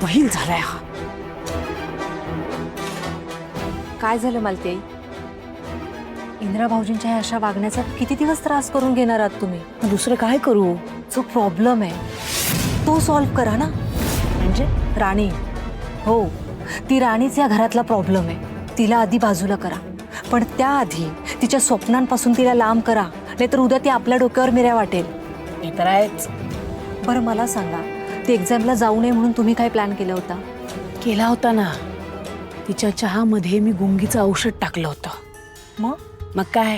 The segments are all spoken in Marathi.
बहीण झालाय हा. काय झालं मालती? इंदिरा भाऊजींच्या ह्या अशा वागण्याचा किती दिवस त्रास करून घेणार आहात तुम्ही? दुसरं काय करू? जो प्रॉब्लेम आहे तो सॉल्व्ह करा ना. म्हणजे राणी, हो, ती राणीच या घरातला प्रॉब्लेम आहे. तिला आधी बाजूला करा, पण त्याआधी तिच्या स्वप्नांपासून तिला लांब करा, नाहीतर उद्या ती आपल्या डोक्यावर मिऱ्या वाटेल. हे तर आहेच. बरं मला सांगा, ती एक्झामला जाऊ नये म्हणून तुम्ही काय प्लॅन केला होता? केला होता ना. तिच्या चहामध्ये मी गुंगीचं औषध टाकलं होतं. मग काय,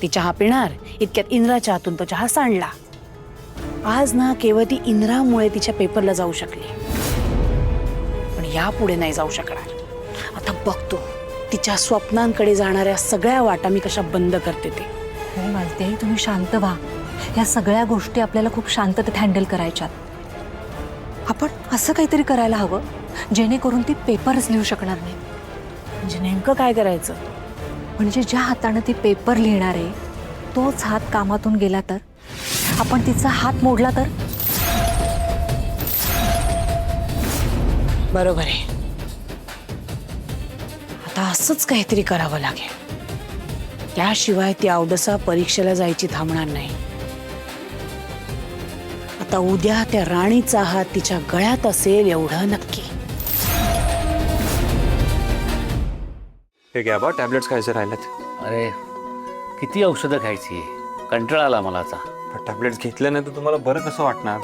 ती चहा पिणार इतक्यात इंद्राच्या हातून तो चहा सांडला. आज ना केवळ ती इंद्रामुळे तिच्या पेपरला जाऊ शकली, पण यापुढे नाही जाऊ शकणार. आता बघतो तिच्या स्वप्नांकडे जाणाऱ्या सगळ्या वाटा मी कशा बंद करते ते. हो मालती, तुम्ही शांत व्हा. या सगळ्या गोष्टी आपल्याला खूप शांततेत हँडल करायच्यात. आपण असं काहीतरी करायला हवं जेणेकरून ती पेपरच लिहू शकणार नाही. म्हणजे नेमकं काय करायचं? म्हणजे ज्या हाताने ती पेपर लिहिणार आहे तोच हात कामातून गेला तर, आपण तिचा हात मोडला तर? बरोबर आहे. आता असंच काहीतरी करावं लागेल. त्याशिवाय ती अवदसा परीक्षेला जायची थांबणार नाही. आता उद्या त्या राणीचा हात तिच्या गळ्यात असेल एवढं नक्की. हे घ्या बा, टॅबलेट्स खायचे राहिलेत. अरे किती औषधं खायची, कंटाळा आला मला आता. टॅबलेट्स घेतले नाही तर तुम्हाला बरं कसं वाटणार?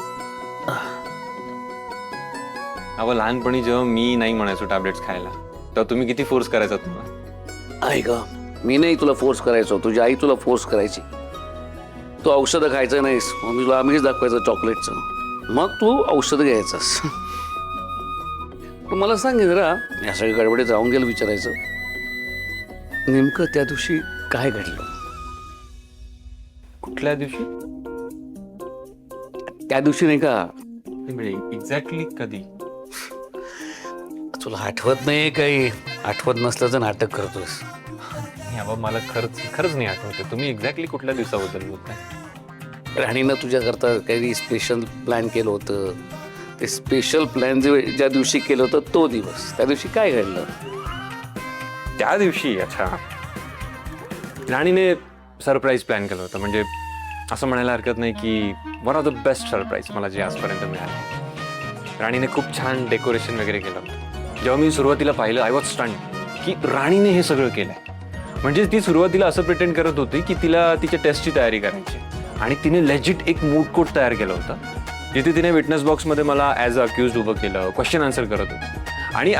अहो, लहानपणी जेव्हा मी नाही म्हणायचो टॅबलेट्स खायला, तेव्हा तुम्ही किती फोर्स करायचा तुम्हाला? ऐक, मी नाही तुला फोर्स करायचो, तुझी आई तुला फोर्स करायची. तू औषधं खायचं नाहीस, मग मी तुला आम्हीच दाखवायचं चॉकलेटचं, मग तू औषधं घ्यायचंस. मला सांग जरा, या सगळ्या गडबडीत राहून गेलं विचारायचं, नेमकं त्या दिवशी काय घडलं? कुठल्या दिवशी? त्या दिवशी नाही का, एक्झॅक्टली कधी? तुला आठवत नाही काही? आठवत नसल्याचं नाटक करतोस. बाबा, मला खरंच नाही आठवते. तुम्ही एक्झॅक्टली कुठल्या दिवसाबद्दल बोलताय? राणीनं तुझ्याकरता काही स्पेशल प्लॅन केलं होतं. ते स्पेशल प्लॅन ज्या दिवशी केलं होतं तो दिवस, त्या दिवशी काय घडलं? त्या दिवशी, अच्छा, राणीने सरप्राईज प्लॅन केलं होतं. म्हणजे असं म्हणायला हरकत नाही की one of the best surprise मला जे आजपर्यंत मिळालं. राणीने खूप छान डेकोरेशन वगैरे केलं होतं. जेव्हा मी सुरुवातीला पाहिलं, आय वॉज स्टन्ड की राणीने हे सगळं केलंय. म्हणजे ती सुरुवातीला असं प्रिटेंड करत होती की तिला तिच्या टेस्टची तयारी करायची, आणि तिने लेजिट एक मूड कोर्ट तयार केलं होतं, जिथे तिने विटनेस बॉक्समध्ये मला ॲज अ अक्युज्ड उभं केलं, क्वेश्चन आन्सर करत होती. आणि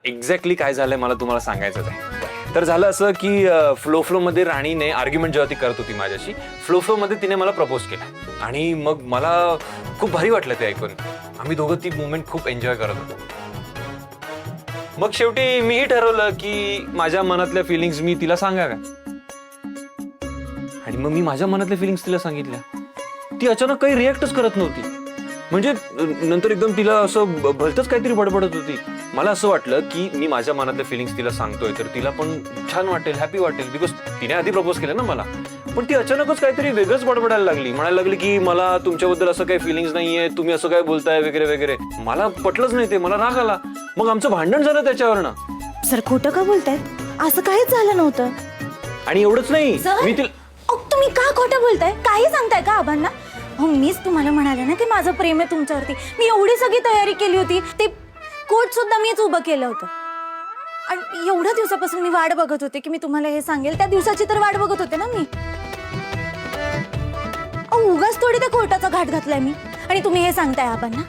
एक्झॅक्टली काय झालंय मला तुम्हाला सांगायचंच आहे. तर झालं असं की फ्लो मध्ये राणीने आर्ग्युमेंट जेव्हा ती करत होती माझ्याशी, फ्लो मध्ये तिने मला प्रपोज केला, आणि मग मला खूप भारी वाटलं ते ऐकून. आम्ही दोघं ती मुवमेंट खूप एन्जॉय करत होतो. मग शेवटी मीही ठरवलं की माझ्या मनातल्या फिलिंग्स मी तिला सांगा का, आणि मग मी माझ्या मनातल्या फिलिंग्स तिला सांगितल्या. ती अचानक काही रिॲक्टच करत नव्हती. म्हणजे नंतर एकदम तिला असं भलतंच काहीतरी बडबडत होती. मला असं वाटलं की मी माझ्या मनातल्या फिलिंग्स तिला सांगतोय तर तिला पण छान वाटेल, हॅपी वाटेल, बिकॉज तिने आधी प्रपोज केलं ना मला. पण ती अचानकच काहीतरी वेगळंच बडबडायला लागली, म्हणायला लागली की मला तुमच्याबद्दल असं काही फिलिंग्स नाहीये, तुम्ही असं काय बोलताय वगैरे वगैरे. मला पटलंच नाही ते, मला राग आला. मग आमचं भांडण झालं त्याच्यावरनं. सर खोटं का बोलताय? असं काहीच झालं नव्हतं. आणि एवढंच नाही, मी तिला, तुम्ही का खोटं बोलताय? काही सांगताय का आबांना? हो, मीच तुम्हाला म्हणाले ना की माझं प्रेम आहे तुमच्यावरती. मी एवढी सगळी तयारी केली होती, ते कोट सुद्धा मीच उभं केलं होतं, आणि एवढ्या दिवसापासून मी वाट बघत होते की मी तुम्हाला हे सांगेल. त्या दिवसाची तर वाट बघत होते ना मी. उगाच थोडी त्या कोर्टाचा घाट घातलाय मी, आणि तुम्ही हे सांगताय आबांना?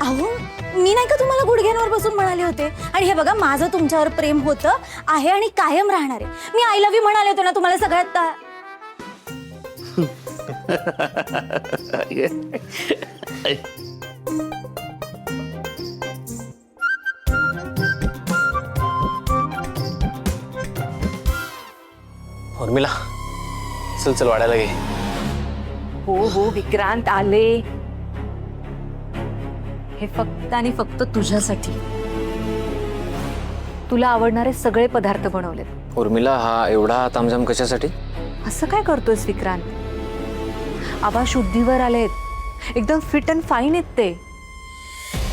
अहो, मी नाही का तुम्हाला गुडघ्यांवर बसून म्हणाले होते? आणि हे बघा, माझं तुमच्यावर प्रेम होतं, आहे, आणि कायम राहणार आहे. मी आय लव्ह यू म्हणाले होते ना तुम्हाला सगळ्यात. उर्मिला, चल चल वाढायला गे. हो हो विक्रांत आले, हे फक्त आणि फक्त तुझ्यासाठी. तुला आवडणारे सगळे पदार्थ बनवलेत. उर्मिला, हा एवढा तामझाम कशासाठी? असं काय करतोयस विक्रांत? आबा शुद्धीवर आलेत, एकदम फिट अँड फाईन आहेत ते,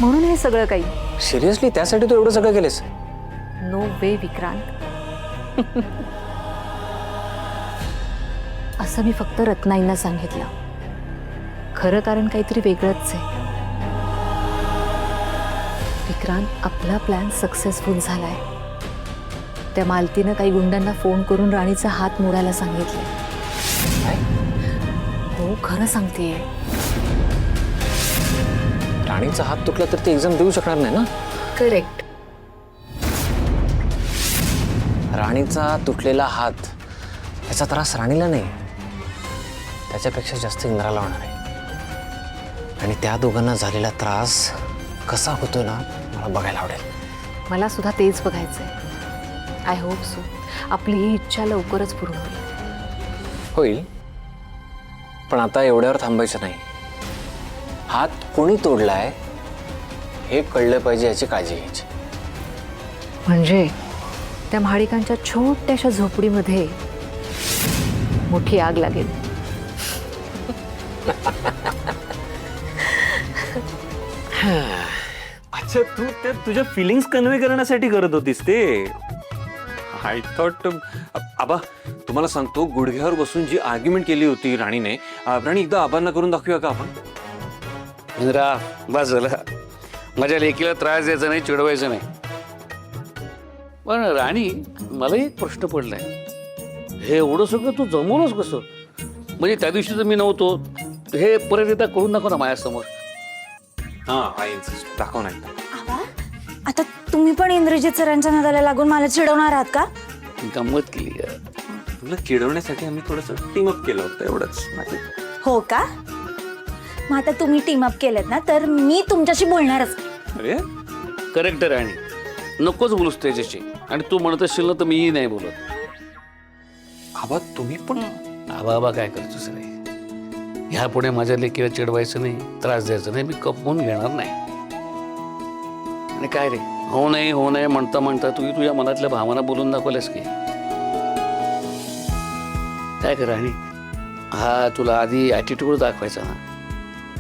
म्हणून हे सगळं काही. सिरियसली त्यासाठी तू एवढं सगळं केलेस? नो वे विक्रांत. असं मी फक्त रत्नाईंना सांगितलं. खरं कारण काहीतरी वेगळंच आहे. विक्रांत, आपला प्लॅन सक्सेसफुल झालाय. त्या मालतीनं काही गुंडांना फोन करून राणीचा हात मोडायला सांगितले. हो, खरं सांगतेय. राणीचा हात तुटला तर ती एक्झाम देऊ शकणार नाही ना? करेक्ट. राणीचा तुटलेला हात याचा त्रास राणीला नाही, त्याच्यापेक्षा जास्त इंद्राला होणार आहे. आणि त्या दोघांना झालेला त्रास कसा होतो ना, मला बघायला आवडेल. मला सुद्धा तेच बघायचंय. आय होप सो आपली ही इच्छा लवकरच पूर्ण होईल. होईल, पण आता एवढ्यावर थांबायचं नाही. हात कोणी तोडलाय हे कळलं पाहिजे, याची काळजी घ्यायची. म्हणजे त्या महाडिकांच्या छोट्याशा झोपडीमध्ये मोठी आग लागेल. अच्छा, तू ते तुझ्या फिलिंग्स कन्वे करण्यासाठी करत होतीस ते? आय थॉट आबा, तुम्हाला सांगतो, गुडघ्यावर बसून जी आर्ग्युमेंट केली होती राणीने, राणी एकदा आबांना करून दाखवूया का आपण? इंद्रा, बस झालं. माझ्या लेकीला त्रास द्यायचा नाही, चिडवायचं नाही. पण राणी, मला एक प्रश्न पडलाय. हे एवढं सगळं तू जमवलंच कसं? म्हणजे त्या दिवशी तर मी नव्हतो, हे परत एकदा करून दाखव ना माझ्यासमोर. हां, आय इन्सिस्ट, दाखव नाही. आबा, आता तुम्ही पण इंद्रजित सरांच्या नादाला लागून मला चिडवणार आहात का? गंमत केली का? तुला चिडवण्यासाठी आम्ही थोडंसं टीम अप केलं होतं, एवढंच. हो का? मग आता तुम्ही टीम अप केलेत ना, तर मी तुमच्याशी बोलणारच. अरे, करेक्ट आहे राणी, नकोच बोलूस त्याच्याशी. आणि तू म्हणत असशील ना तर मीही नाही बोलत. आबा तुम्ही पण आबा काय करतोस रे? ह्यापुढे माझ्या लेकीला चिडवायचं नाही, त्रास द्यायचा नाही, मी कपवून घेणार नाही. आणि काय रे, हो नाही म्हणता म्हणता तू तुझ्या मनातल्या भावना बोलून दाखवल्यास की काय कर राणी? हा तुला आधी ॲटिट्यूड दाखवायचा ना,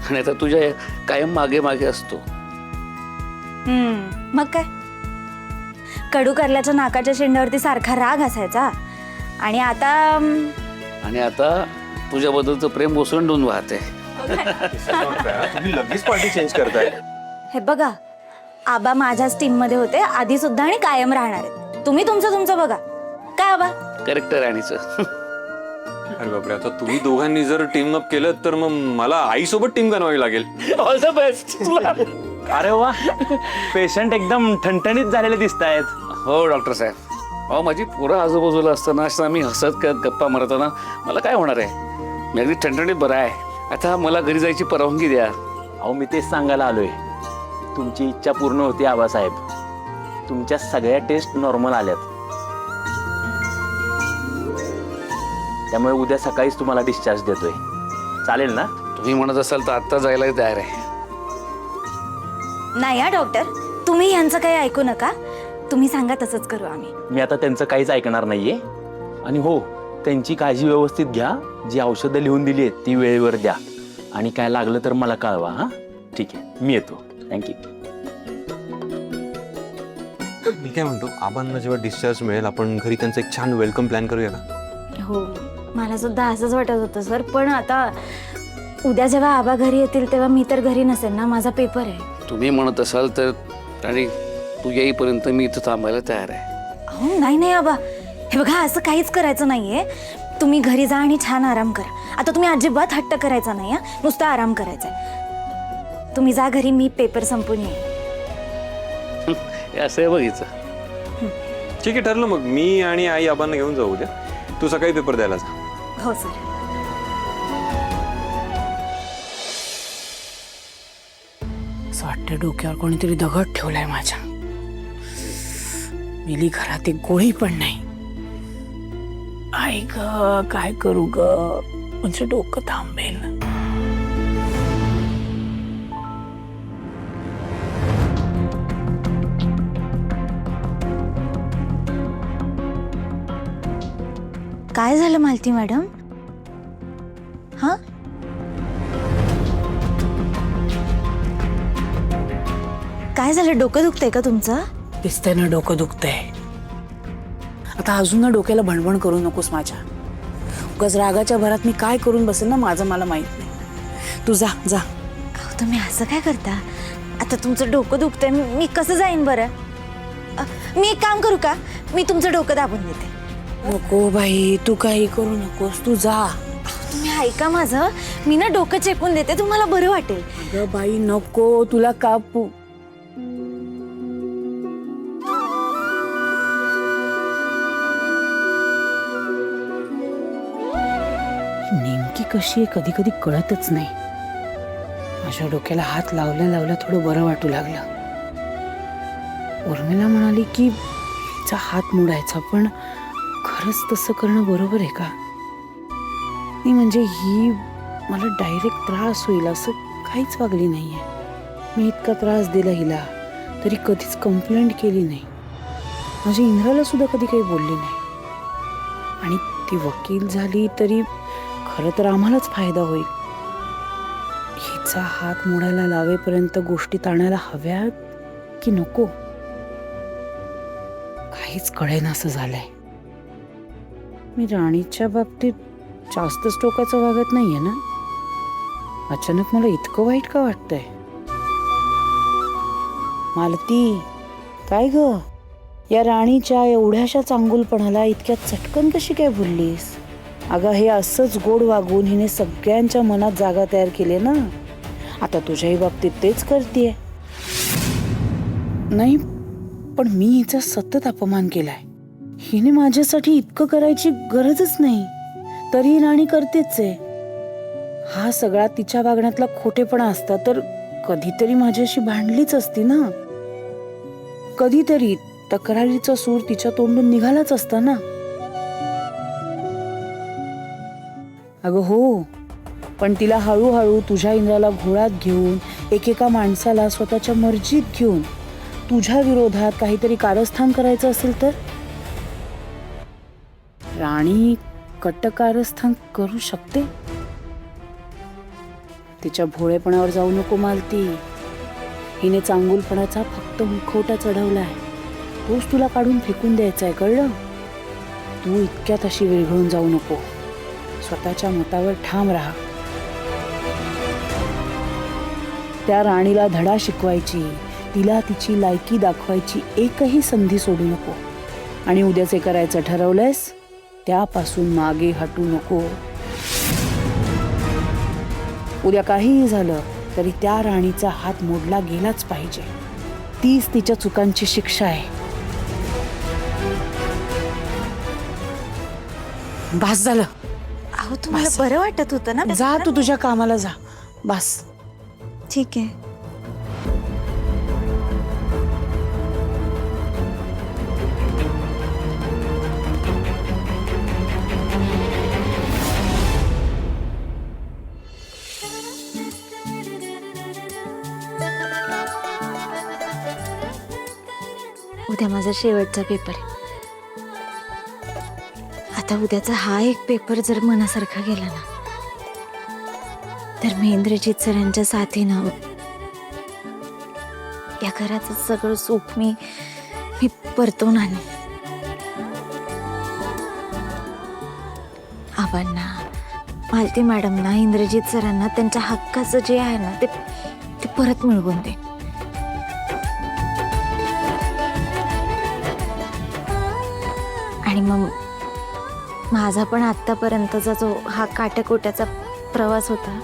आणि आता तुझ्या कायम मागे मागे असतो. मग काय, कडू कारल्याच्या नाकाच्या शेंड्यावरती सारखा राग असायचा, आणि आता तुझ्याबद्दलचं प्रेम ओसंडून वाहते. तुम्ही लगेच पार्टी चेंज करताय. हे बघा, आबा माझ्याच टीम मध्ये होते आधी सुद्धा आणि कायम राहणार आहेत. तुम्ही तुमचं बघा. काय आबा? करेक्ट आहे राणीचं. अरे बापरे, आता तुम्ही दोघांनी जर टीम अप केलं तर मग मला आईसोबत टीम बनवावी लागेल. ऑल द बेस्ट तुला. अरे वा, पेशंट एकदम ठणठणीत झालेले दिसत आहेत. हो डॉक्टर साहेब. अहो, माझी पोरं आजूबाजूला असताना असं आम्ही हसत करत गप्पा मारताना मला काय होणार आहे? मी अगदी ठणठणीत बरं आहे. आता मला घरी जायची परवानगी द्या. अहो, मी तेच सांगायला आलोय. तुमची इच्छा पूर्ण होती आबासाहेब. तुमच्या सगळ्या टेस्ट नॉर्मल आल्यात, त्यामुळे उद्या सकाळीच तुम्हाला डिस्चार्ज देतोय. चालेल ना? तुम्ही म्हणत असाल तर आत्ता जायला तयार आहे. नाही हा डॉक्टर, तुम्ही यांचं काही ऐकू नका. तुम्ही सांगा तसंच करू आम्ही. मी आता त्यांचं काहीच ऐकणार नाहीये. आणि हो, त्यांची काळजी व्यवस्थित घ्या. जी औषधं लिहून दिली आहेत ती वेळेवर द्या. आणि काय लागलं तर मला कळवा. हां, ठीक आहे, मी येतो. थँक्यू. मी काय म्हणतो, आबांना जेव्हा डिस्चार्ज मिळेल आपण घरी त्यांचं एक छान वेलकम प्लॅन करूया का? हो, मला सुद्धा असंच वाटत होतं सर. पण आता उद्या जेव्हा आबा घरी येतील तेव्हा मी तर घरी नसेल ना, माझा पेपर आहे. तुम्ही म्हणत असाल तर आणि तू येईपर्यंत मी इथं थांबायला तयार आहे. अहो नाही आबा, हे बघा, असं काहीच करायचं नाहीये. तुम्ही घरी जा आणि छान आराम करा. आता तुम्ही अजिबात हट्ट करायचा नाही, नुसता आराम करायचा आहे. तुम्ही जा घरी, मी पेपर संपून येईन. हे असं आहे बघितलं. ठीक आहे, ठरलं मग. मी आणि आई आबांना घेऊन जाऊ उद्या. तू सकाळी पेपर द्यायला जा. हो सर. असं वाटतं डोक्यावर कोणीतरी दगड ठेवलाय माझ्या. मिली घरात एक गोळी पण नाही. आई ग, काय करू ग, म्हणजे डोकं थांबेल. काय झालं मालती मॅडम? हा, काय झालं? डोकं दुखतंय का तुमचं? दिसतंय ना डोकं दुखतंय. आता अजून ना डोक्याला भणभण करू नकोस माझ्या. उगाच रागाच्या भरात मी काय करून बसेल ना माझं मला माहित नाही. तू जा जा. अहो, तुम्ही असं काय करता? आता तुमचं डोकं दुखतंय, मी कसं जाईन बरं? मी एक काम करू का? मी तुमचं डोकं दाबून देते. नको बाई, तू काही करू नकोस, तू जा. तुम्ही ऐका माझं, मी ना डोकं चेपून देते, तुम्हाला बरं वाटेल. अगं बाई नको, तुला कापू. नेमकी कशी आहे कधी कधी कळतच नाही. माझ्या डोक्याला हात लावल्या लावल्या थोडं बरं वाटू लागलं. उर्मिला म्हणाली की तिचा हात मोडायचा, पण खरंच तसं करणं बरोबर आहे का? नाही म्हणजे ही मला डायरेक्ट त्रास होईल असं काहीच वागली नाहीये. मी इतका त्रास दिला हिला तरी कधीच कंप्लेंट केली नाही. माझ्या इंद्राला सुद्धा कधी काही बोलली नाही. आणि ती वकील झाली तरी खरं तर आम्हालाच फायदा होईल. हिचा हात मोडायला लावेपर्यंत गोष्टी ताणायला हव्यात की नको काहीच कळेनासं झालंय. मी राणीच्या बाबतीत जास्तच टोकाचं वागत नाहीये ना? अचानक मला इतकं वाईट का वाटतंय? मालती, काय ग? या राणीच्या एवढ्याशा चांगुलपणाला इतक्या चटकन कशी काय भुललीस? अगं हे असंच गोड वागून हिने सगळ्यांच्या मनात जागा तयार केली ना. आता तुझ्याही बाबतीत तेच करतेय. नाही पण मी हिचा सतत अपमान केलाय. हिने माझ्यासाठी इतकं करायची गरजच नाही, तरी राणी करतेच आहे. हा सगळा तिच्या वागण्यातला खोटेपणा असता तर कधीतरी माझ्याशी भांडलीच असती ना. कधीतरी तक्रारीचा सूर तिच्या तोंडून निघालाच असता ना. अगं हो, पण तिला हळूहळू तुझ्या इंद्राला घोळात घेऊन एकेका माणसाला स्वतःच्या मर्जीत घेऊन तुझ्या विरोधात काहीतरी कारस्थान करायचं असेल तर राणी कट्टकारस्थान करू शकते. तिच्या भोळेपणावर जाऊ नको मालती. हिने चांगुलपणाचा फक्त मुखवटा चढवलाय, तोच तुला काढून फेकून द्यायचा आहे, कळलं? तू इतक्यात अशी विरघळून जाऊ नको. स्वतःच्या मतावर ठाम राहा. त्या राणीला धडा शिकवायची, तिला तिची लायकी दाखवायची एकही संधी सोडू नको. आणि उद्याचे करायचं ठरवलंयस त्यापासून मागे हटू नको. उद्या काहीही झालं तरी त्या राणीचा हात मोडला गेलाच पाहिजे. तीच तिच्या चुकांची शिक्षा आहे. बस झालं. अहो, तुम्हाला बरं वाटत होतं ना? जा तू तुझ्या कामाला जा. बस. ठीक आहे. उद्या माझा शेवटचा पेपर आहे. आता उद्याचा हा एक पेपर जर मनासारखा गेला ना तर मी इंद्रजित सरांच्या साथीनं या घराचं सगळं सुख मी परतवून आणेन. आबांना, मालती मॅडमना, इंद्रजित सरांना त्यांच्या हक्काचं जे आहे ना ते परत मिळवून दे. आणि मग माझा पण आतापर्यंतचा जो हा काट्याकोट्याचा प्रवास होता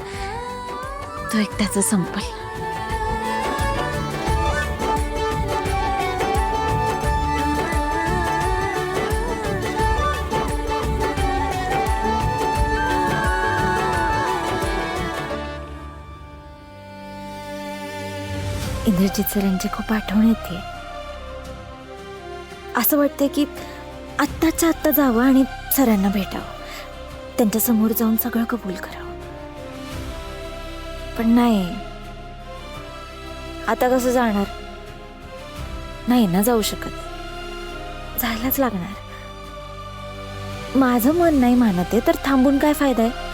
तो एकदाचा संपल. इंद्रजित सरांची खूप आठवण येते. असं वाटतंय की आत्ताच्या आत्ता जावं आणि सरांना भेटावं, त्यांच्या समोर जाऊन सगळं कबूल करावं. पण नाही, आता कसं जाणार? नाही ना जाऊ शकत, जायलाच लागणार. माझं मन नाही मानत आहे तर थांबून काय फायदा आहे?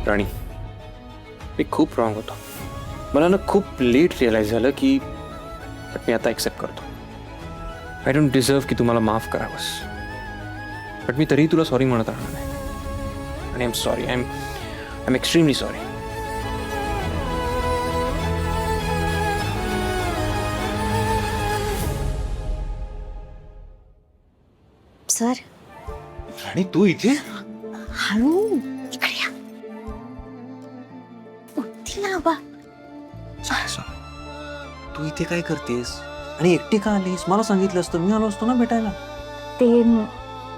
राणी, मी खूप रॉंग होतो. मला ना खूप लेट रिअलाइज झालं की मी आता ॲक्सेप्ट करतो. आय डोंट डिझर्व की तुम्हाला माफ करावंस, बट मी तरीही तुला सॉरी म्हणत राहणार नाही. आणि I am sorry, I am extremely sorry. Sir, Rani, तू इथे? हळू इकडे या. उठती ना आबा. तू इथे काय करतेस आणि एकटी का आलीस? मला सांगितलं असतं, मी आलो असतो ना भेटायला. ते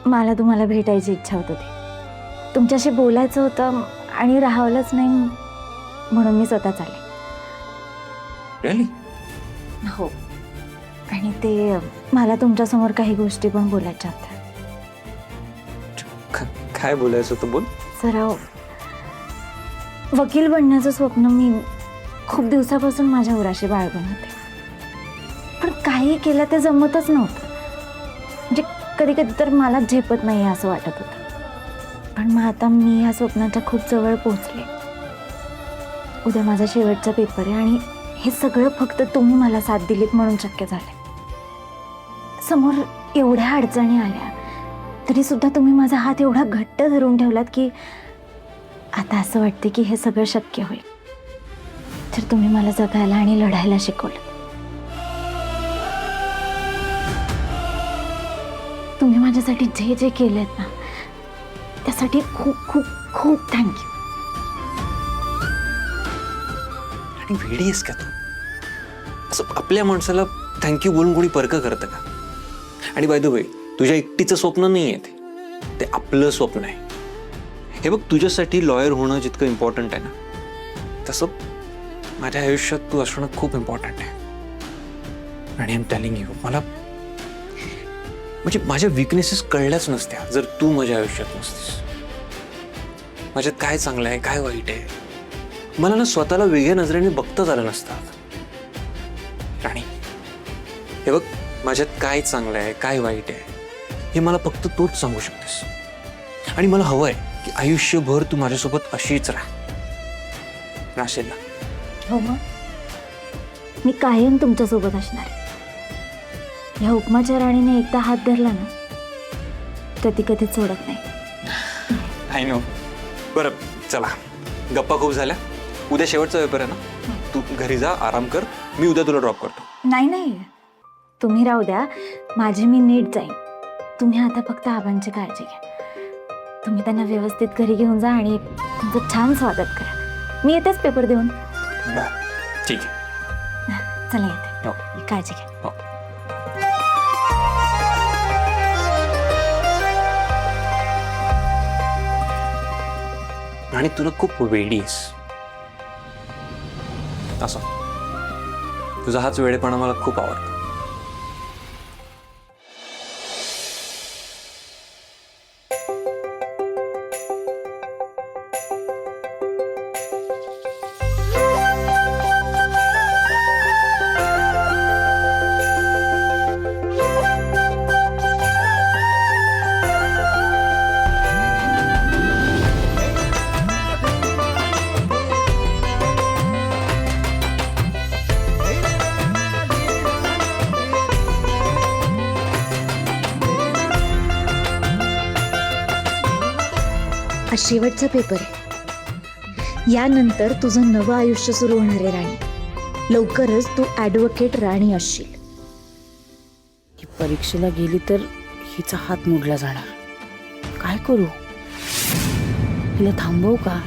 मला तुम्हाला भेटायची इच्छा होत होती. तुमच्याशी बोलायचं होतं आणि राहावलंच नाही म्हणून मी स्वतः चालले. रिअली? हो. आणि ते मला तुमच्यासमोर काही गोष्टी पण बोलायच्या होत्या. काय बोलायचं होतं, बोल. सराव, वकील बनण्याचं स्वप्न मी खूप दिवसापासून माझ्या उराशी बाळगून होते, पण काही केलं ते जमतच नव्हतं. म्हणजे कधी कधी तर मलाच झेपत नाही असं वाटत होतं. पण मग आता मी ह्या स्वप्नाच्या खूप जवळ पोहोचले. उद्या माझा शेवटचा पेपर आहे आणि हे सगळं फक्त तुम्ही मला साथ दिलीत म्हणून शक्य झाले. समोर एवढ्या अडचणी आल्या तरी सुद्धा तुम्ही माझा हात एवढा घट्ट धरून ठेवलात की आता असं वाटते की हे सगळं शक्य होईल तर तुम्ही मला जगायला आणि लढायला शिकवलं. तुम्ही माझ्यासाठी जे जे केलेत ना त्यासाठी खूप खूप खूप थँक्यू. आणि वेडी आहेस का तू? असं आपल्या माणसाला थँक्यू बोलून कोणी परक करतं का? आणि बाय द वे, तुझ्या एकटीचं स्वप्न नाही आहे ते आपलं स्वप्न आहे. हे बघ, तुझ्यासाठी लॉयर होणं जितकं इम्पॉर्टंट आहे ना तसं माझ्या आयुष्यात तू असणं खूप इम्पॉर्टंट आहे. आणि आय एम टेलिंग यू, मला म्हणजे माझ्या विकनेसेस कळल्याच नसत्या जर तू माझ्या आयुष्यात नसतीस. माझ्यात काय चांगलं आहे, काय वाईट आहे, मला ना स्वतःला वेगळ्या नजरेने बघताच आलं नसतं. राणी, हे बघ, माझ्यात काय चांगलं आहे, काय वाईट आहे हे मला फक्त तूच सांगू शकतेस. आणि मला हवं आहे की आयुष्यभर तू माझ्यासोबत अशीच राहशील ना? हो, मग मी कायम तुमच्यासोबत असणार आहे. ह्या उपमाच्या राणीने एकदा हात धरला ना तर ती कधीच सोडत नाही. I know. बरं, चला, गप्पा खूप झाल्या. उद्या शेवटचा पेपर आहे ना, तू घरी जा, आराम कर. मी उद्या तुला ड्रॉप करतो. नाही नाही, तुम्ही राहू द्या, माझी मी नीट जाईन. तुम्ही आता फक्त आबांची काळजी घ्या. तुम्ही त्यांना व्यवस्थित घरी घेऊन जा आणि तुमचं छान स्वागत करा. मी येतेच पेपर देऊन. ठीक आहे. चला, येते. हो. काळजी घ्या. हो. आणि तुला खूप वेडी आहेस. असं तुझा हाच वेडेपणा मला खूप आवडतो. हा शेवटचा पेपर आहे. यानंतर तुझं नवं आयुष्य सुरू होणार आहे राणी. लवकरच तू ॲडव्होकेट राणी असशील. ही परीक्षेला गेली तर हिचा हात मोडला जाणार. काय करू? हिला थांबवू का?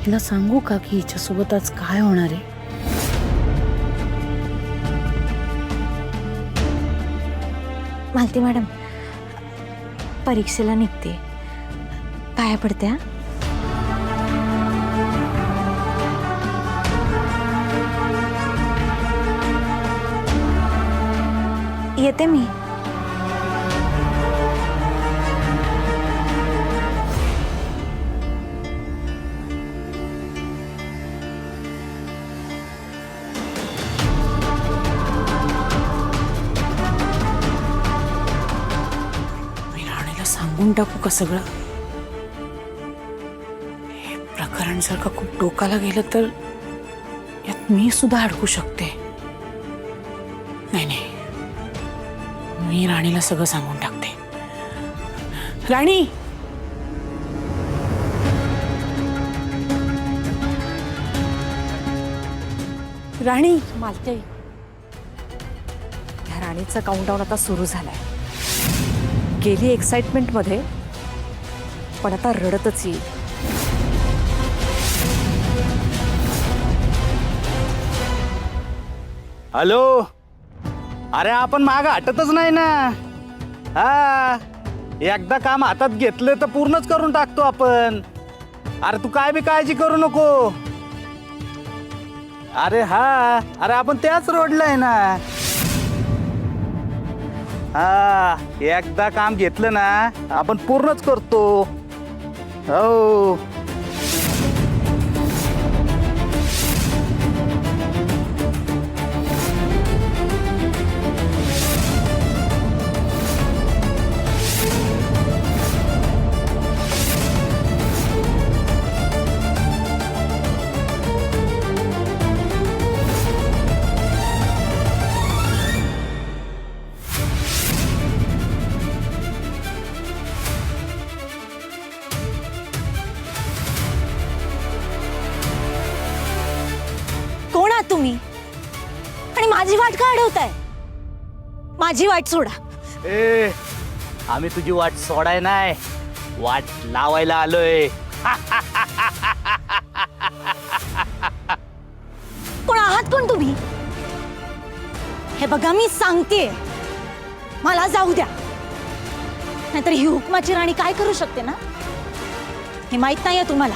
हिला सांगू का की हिच्यासोबत आज काय होणार आहे? मालती मॅडम, परीक्षेला निघते, पाया पडते. येते मी. मी राणीला सांगून टाकू का सगळं? हे प्रकरण जर का खूप डोकाला गेलं तर यात मी सुद्धा अडकू शकते. नाही नाही, मी राणीला सगळं सांगून टाकते. राणी, राणी. मालते, ह्या राणीचा काउंटडाऊन आता सुरू झालाय. गेली एक्साइटमेंट मध्ये, पण आता रडतच येईल. हॅलो, अरे आपण माग हटतच नाही ना. हा, एकदा काम हातात घेतलं तर पूर्णच करून टाकतो आपण. अरे तू काय बी काळजी करू नको. अरे हा, अरे आपण त्याच रोडला आहे ना. हा, एकदा काम घेतलं ना आपण पूर्णच करतो. हो. कोण आहात तुम्ही आणि माझी वाट का अडवताय? माझी वाट सोडा. ए, आम्ही तुझी वाट सोडाय नाही, वाट लावायला आलोय. कोण आहात कोण तुम्ही? हे बघा, मी सांगते, मला जाऊ द्या, नाहीतर ही हुकमाची राणी काय करू शकते ना हे माहित नाहीये तुम्हाला.